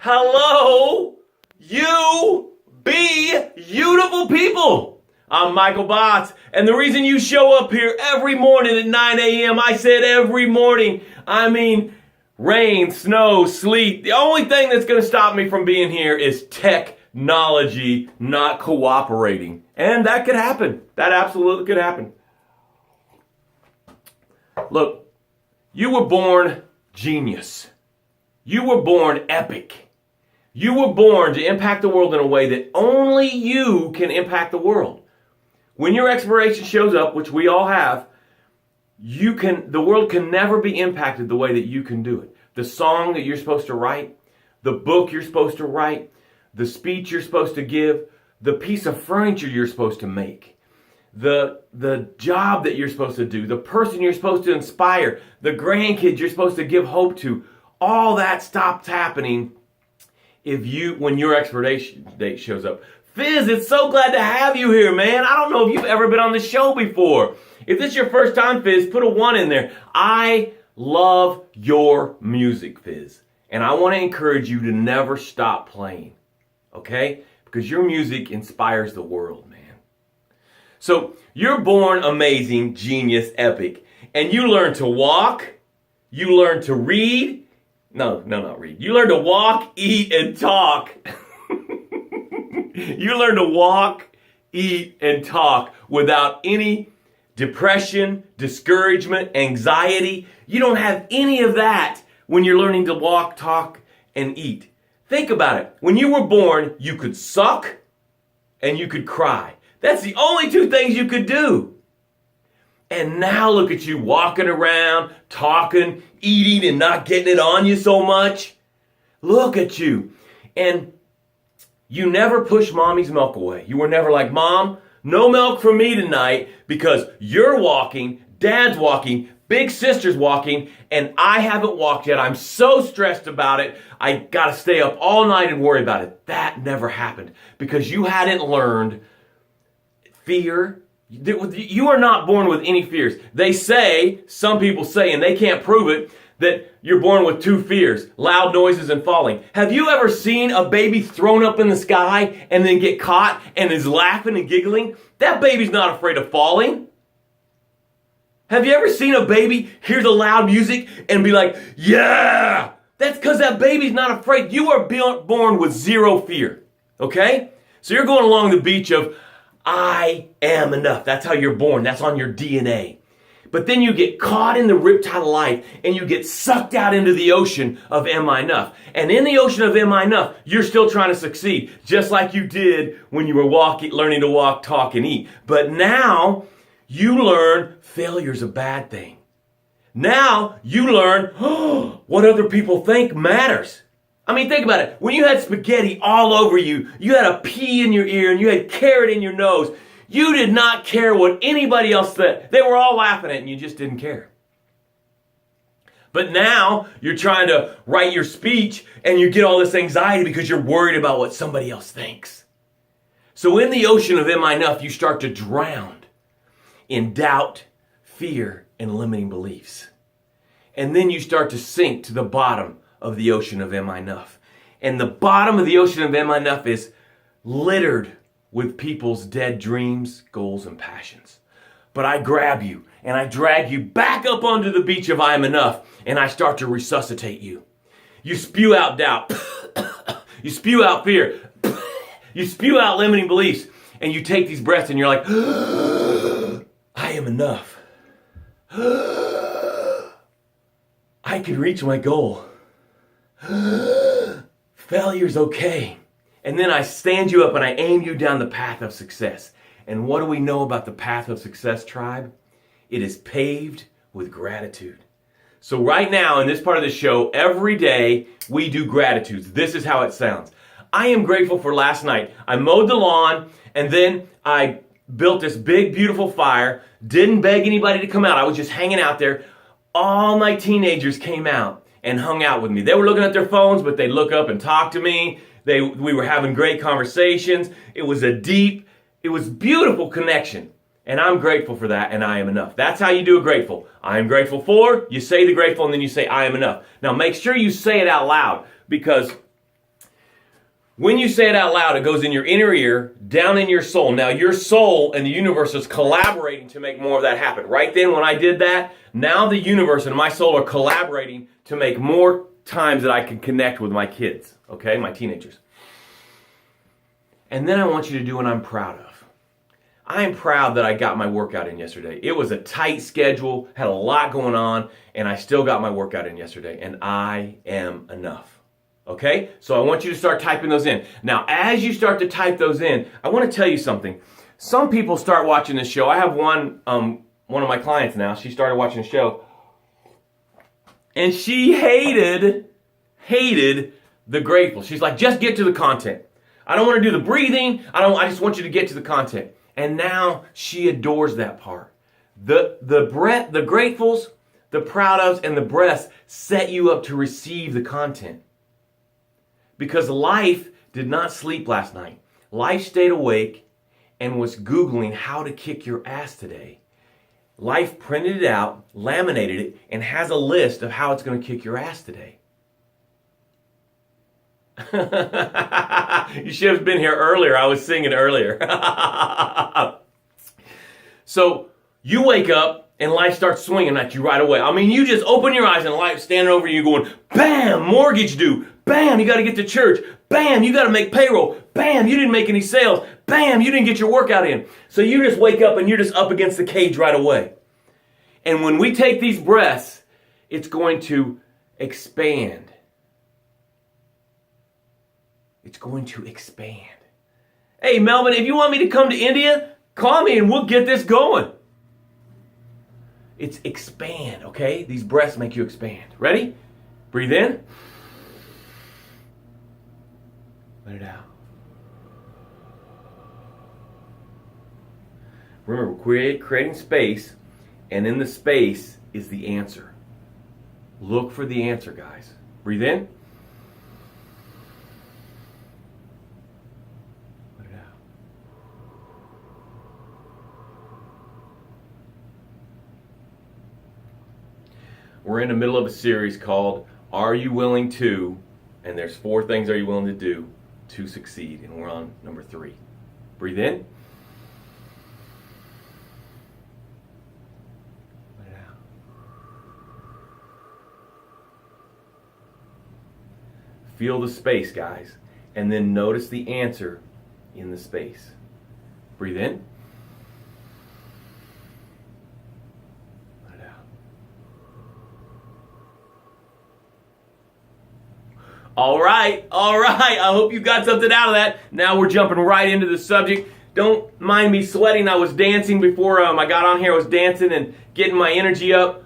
Hello, you beautiful people. I'm Michael Botts, and the reason you show up here every morning at 9 a.m., I said every morning, I mean rain, snow, sleet. The only thing that's going to stop me from being here is technology not cooperating. And that could happen. That absolutely could happen. Look, you were born genius. You were born epic. You were born to impact the world in a way that only you can impact the world. When your expiration shows up, which we all have, the world can never be impacted the way that you can do it. The song that you're supposed to write, the book you're supposed to write, the speech you're supposed to give, the piece of furniture you're supposed to make, the job that you're supposed to do, the person you're supposed to inspire, the grandkids you're supposed to give hope to, all that stops happening when your expiration date shows up. Fizz, it's so glad to have you here, man. I don't know if you've ever been on the show before. If this is your first time, Fizz, put a 1 in there. I love your music, Fizz. And I want to encourage you to never stop playing. Okay? Because your music inspires the world, man. So, you're born amazing, genius, epic. And you learn to walk. You learn to read. No, not read. You learn to walk, eat, and talk. You learn to walk, eat, and talk without any depression, discouragement, anxiety. You don't have any of that when you're learning to walk, talk, and eat. Think about it. When you were born, you could suck and you could cry. That's the only 2 things you could do. And now look at you walking around, talking, eating, and not getting it on you so much. Look at you. And you never pushed mommy's milk away. You were never like, Mom, no milk for me tonight because you're walking, Dad's walking, big sister's walking, and I haven't walked yet. I'm so stressed about it. I got to stay up all night and worry about it. That never happened because you hadn't learned fear. You are not born with any fears. They say, some people say, and they can't prove it, that you're born with 2 fears, loud noises and falling. Have you ever seen a baby thrown up in the sky and then get caught and is laughing and giggling? That baby's not afraid of falling. Have you ever seen a baby hear the loud music and be like, yeah? That's because that baby's not afraid. You are born with 0 fear, okay? So you're going along the beach of, I am enough. That's how you're born. That's on your DNA. But then you get caught in the riptide of life and you get sucked out into the ocean of am I enough? And in the ocean of am I enough, you're still trying to succeed, just like you did when you were learning to walk, talk, and eat. But now you learn failure's a bad thing. Now you learn what other people think matters. I mean, think about it. When you had spaghetti all over you, you had a pea in your ear, and you had carrot in your nose, you did not care what anybody else said. They were all laughing at it, and you just didn't care. But now you're trying to write your speech, and you get all this anxiety because you're worried about what somebody else thinks. So in the ocean of am I enough, you start to drown in doubt, fear, and limiting beliefs. And then you start to sink to the bottom of the ocean of am I enough. And the bottom of the ocean of am I enough is littered with people's dead dreams, goals, and passions. But I grab you and I drag you back up onto the beach of I am enough, and I start to resuscitate you. You spew out doubt. You spew out fear. You spew out limiting beliefs, and you take these breaths and you're like, I am enough. I can reach my goal. Failure's okay. And then I stand you up and I aim you down the path of success. And what do we know about the path of success, tribe? It is paved with gratitude. So right now in this part of the show, every day we do gratitudes. This is how it sounds. I am grateful for last night. I mowed the lawn and then I built this big, beautiful fire. Didn't beg anybody to come out. I was just hanging out there. All my teenagers came out and hung out with me. They were looking at their phones, but they'd look up and talk to me. We were having great conversations. It was beautiful connection. And I'm grateful for that, and I am enough. That's how you do a grateful. I am grateful for, you say the grateful, and then you say I am enough. Now make sure you say it out loud, because When you say it out loud, it goes in your inner ear, down in your soul. Now, your soul and the universe is collaborating to make more of that happen. Right then, when I did that, now the universe and my soul are collaborating to make more times that I can connect with my kids, okay, my teenagers. And then I want you to do what I'm proud of. I am proud that I got my workout in yesterday. It was a tight schedule, had a lot going on, and I still got my workout in yesterday, and I am enough. Okay? So I want you to start typing those in. Now, as you start to type those in, I want to tell you something. Some people start watching this show. I have one of my clients now. She started watching the show. And she hated the grateful. She's like, just get to the content. I don't want to do the breathing. I just want you to get to the content. And now she adores that part. The gratefuls, the proud ofs, and the breaths set you up to receive the content. Because life did not sleep last night. Life stayed awake and was Googling how to kick your ass today. Life printed it out, laminated it, and has a list of how it's going to kick your ass today. You should have been here earlier. I was singing earlier. So you wake up and life starts swinging at you right away. I mean, you just open your eyes and life standing over you going, bam, mortgage due. Bam, you got to get to church. Bam, you got to make payroll. Bam, you didn't make any sales. Bam, you didn't get your workout in. So you just wake up and you're just up against the cage right away. And when we take these breaths, it's going to expand. It's going to expand. Hey, Melvin, if you want me to come to India, call me and we'll get this going. It's expand, okay? These breaths make you expand. Ready? Breathe in. Let it out. Remember, creating space, and in the space is the answer. Look for the answer, guys. Breathe in. Let it out. We're in the middle of a series called Are You Willing To? And there's 4 things are you willing to do to succeed, and we're on number 3. Breathe in. Let it out. Feel the space, guys, and then notice the answer in the space. Breathe in. Let it out. All right. I hope you got something out of that. Now we're jumping right into the subject. Don't mind me sweating. I was dancing before I got on here. I was dancing and getting my energy up.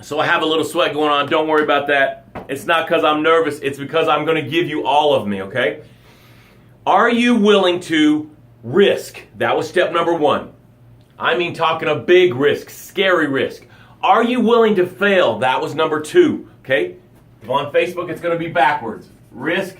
So I have a little sweat going on. Don't worry about that. It's not because I'm nervous. It's because I'm going to give you all of me, okay? Are you willing to risk? That was step number 1. I mean talking a big risk, scary risk. Are you willing to fail? That was number 2, okay? If on Facebook, it's going to be backwards. Risk,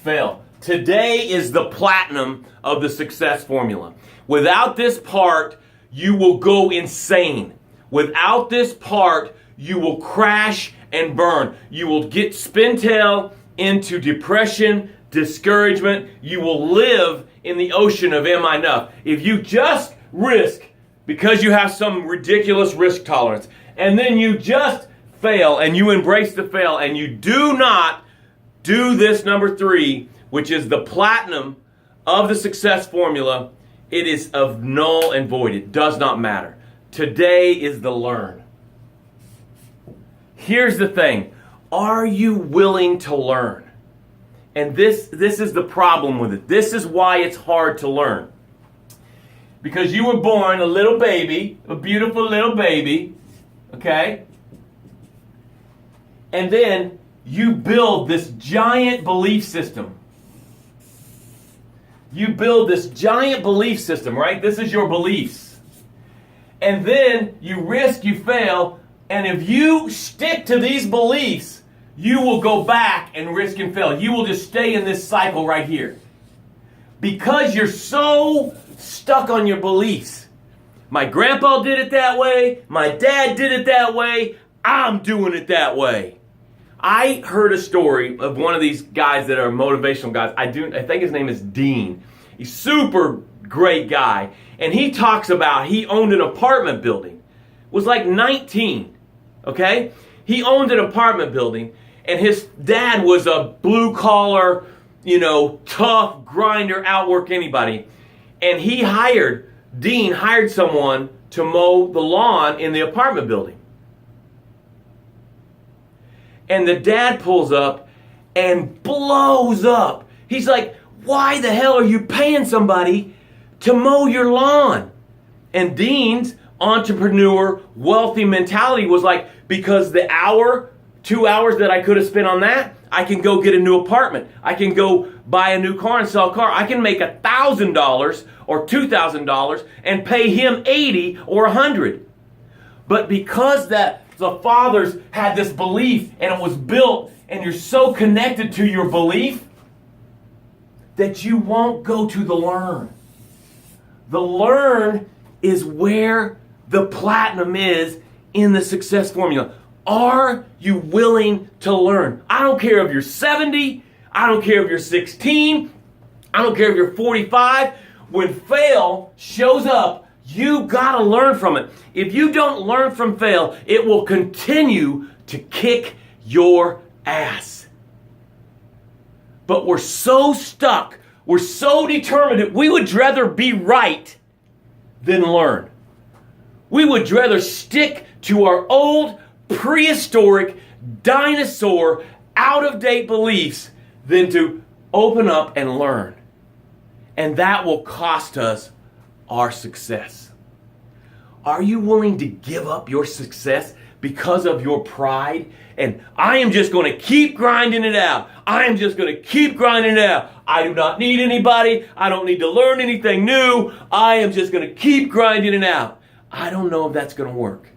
fail. Today is the platinum of the success formula. Without this part, you will go insane. Without this part, you will crash and burn. You will get spintail into depression, discouragement. You will live in the ocean of am I enough? If you just risk because you have some ridiculous risk tolerance, and then you just fail and you embrace the fail and you do not do this number 3, which is the platinum of the success formula, it is of null and void. It does not matter. Today is the learn. Here's the thing. Are you willing to learn? And this is the problem with it. This is why it's hard to learn. Because you were born a little baby, a beautiful little baby, okay? And then you build this giant belief system. You build this giant belief system, right? This is your beliefs. And then you risk, you fail, and if you stick to these beliefs, you will go back and risk and fail. You will just stay in this cycle right here. Because you're so stuck on your beliefs. My grandpa did it that way. My dad did it that way. I'm doing it that way. I heard a story of one of these guys that are motivational guys. I think his name is Dean. He's super great guy. And he talks about he owned an apartment building. Was like 19, okay? He owned an apartment building, and his dad was a blue collar, tough grinder, outwork anybody. And Dean hired someone to mow the lawn in the apartment building. And the dad pulls up and blows up. He's like, why the hell are you paying somebody to mow your lawn? And Dean's entrepreneur, wealthy mentality was like, because the 2 hours that I could have spent on that, I can go get a new apartment. I can go buy a new car and sell a car. I can make $1,000 or $2,000 and pay him $80 or $100. But because the fathers had this belief and it was built and you're so connected to your belief that you won't go to the learn. The learn is where the platinum is in the success formula. Are you willing to learn? I don't care if you're 70. I don't care if you're 16. I don't care if you're 45. When fail shows up, you gotta learn from it. If you don't learn from fail, it will continue to kick your ass. But we're so stuck, we're so determined that we would rather be right than learn. We would rather stick to our old, prehistoric, dinosaur, out-of-date beliefs than to open up and learn. And that will cost us our success. Are you willing to give up your success because of your pride? And I am just going to keep grinding it out. I am just going to keep grinding it out. I do not need anybody. I don't need to learn anything new. I am just going to keep grinding it out. I don't know if that's going to work.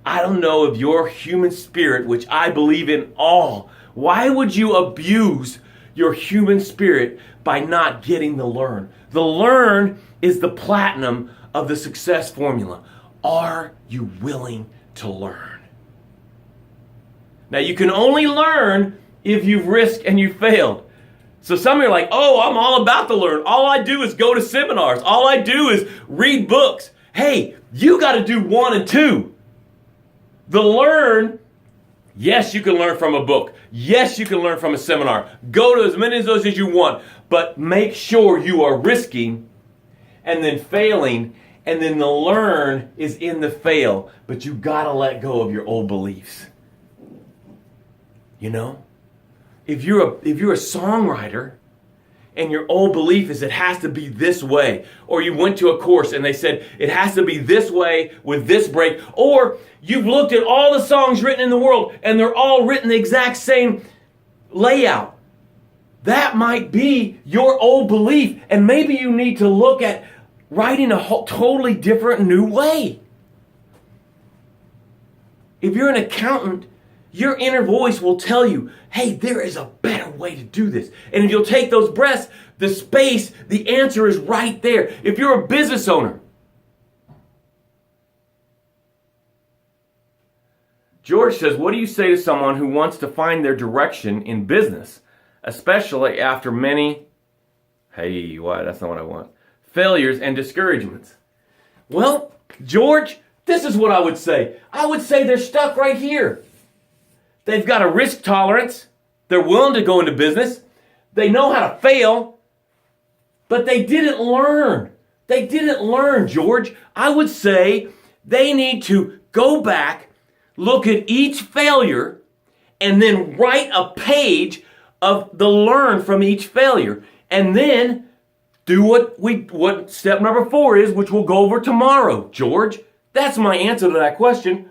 I don't know if your human spirit, which I believe in all, why would you abuse your human spirit by not getting the learn? The learn is the platinum of the success formula. Are you willing to learn? Now, you can only learn if you've risked and you failed. So some of you are like, oh, I'm all about to learn. All I do is go to seminars. All I do is read books. Hey, you got to do 1 and 2. The learn, yes, you can learn from a book. Yes, you can learn from a seminar. Go to as many of those as you want. But make sure you are risking and then failing. And then the learn is in the fail. But you got to let go of your old beliefs. If you're a songwriter and your old belief is it has to be this way, or you went to a course and they said it has to be this way with this break, or you've looked at all the songs written in the world and they're all written the exact same layout. That might be your old belief, and maybe you need to look at writing a totally different new way. If you're an accountant, your inner voice will tell you, hey, there is a better way to do this. And if you'll take those breaths, the space, the answer is right there. If you're a business owner, George says, what do you say to someone who wants to find their direction in business, especially after many, that's not what I want, failures and discouragements? Well, George, this is what I would say. I would say they're stuck right here. They've got a risk tolerance. They're willing to go into business. They know how to fail, but they didn't learn. They didn't learn, George. I would say they need to go back, look at each failure, and then write a page of the learn from each failure. And then do what step number 4 is, which we'll go over tomorrow, George. That's my answer to that question.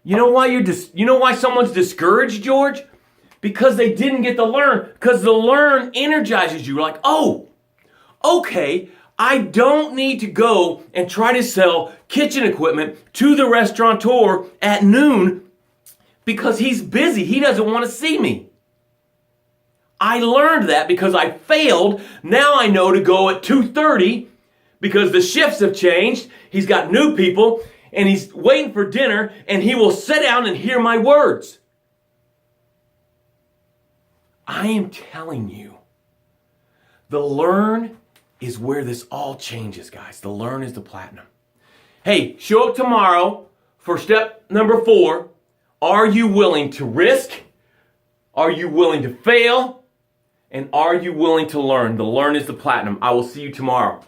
You know why someone's discouraged, George? Because they didn't get the learn. Because the learn energizes you. Like, oh, okay, I don't need to go and try to sell kitchen equipment to the restaurateur at noon because he's busy. He doesn't want to see me. I learned that because I failed. Now I know to go at 2:30 because the shifts have changed. He's got new people. and he's waiting for dinner, and he will sit down and hear my words. I am telling you, the learn is where this all changes, guys. The learn is the platinum. Hey, show up tomorrow for step number 4. Are you willing to risk? Are you willing to fail? And are you willing to learn? The learn is the platinum. I will see you tomorrow.